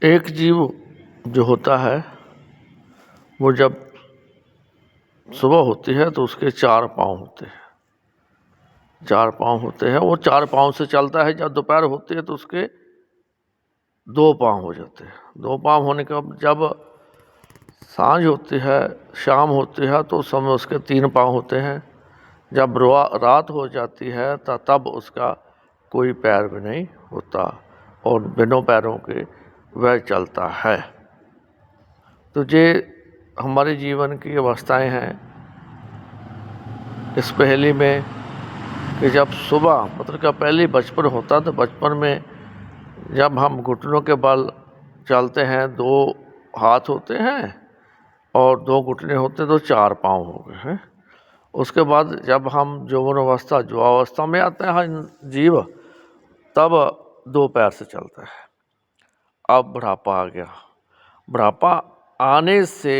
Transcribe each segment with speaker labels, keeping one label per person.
Speaker 1: एक जीव जो होता है वो जब सुबह होती है तो उसके 4 पाँव होते हैं। 4 पाँव होते हैं, वो 4 पाँव से चलता है। जब दोपहर होती है तो उसके 2 पाँव हो जाते हैं। 2 पाँव होने के बाद जब सांझ होती है, शाम होती है तो उस समय उसके 3 पाँव होते हैं। जब रात हो जाती है तब उसका कोई पैर भी नहीं होता और बिना पैरों के वह चलता है। तो ये हमारे जीवन की अवस्थाएं हैं। इस पहेली में कि जब सुबह मतलब का पहले बचपन होता तो बचपन में जब हम घुटनों के बल चलते हैं, 2 हाथ होते हैं और 2 घुटने होते हैं तो 4 पाँव हो गए हैं। उसके बाद जब हम यौवन अवस्था युवावस्था में आते हैं जीव, तब 2 पैर से चलता है। अब बुढ़ापा आ गया। बुढ़ापा आने से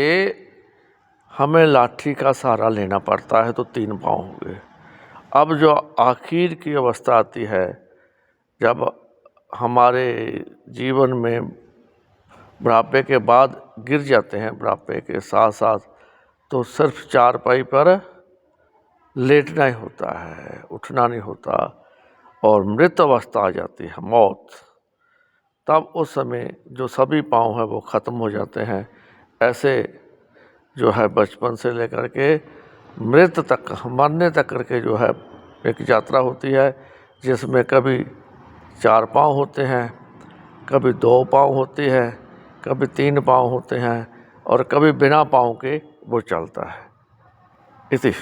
Speaker 1: हमें लाठी का सहारा लेना पड़ता है तो 3 पाँव हो गए। अब जो आखिर की अवस्था आती है जब हमारे जीवन में बुढ़ापे के बाद गिर जाते हैं, बुढ़ापे के साथ साथ, तो सिर्फ चारपाई पर लेटना ही होता है, उठना नहीं होता और मृत अवस्था आ जाती है, मौत। तब उस समय जो सभी पाँव हैं वो ख़त्म हो जाते हैं। ऐसे जो है बचपन से लेकर के मृत तक, मरने तक करके जो है एक यात्रा होती है जिसमें कभी 4 पाँव होते हैं, कभी 2 पाँव होती है, कभी 3 पाँव होते हैं और कभी बिना पाँव के वो चलता है। इसी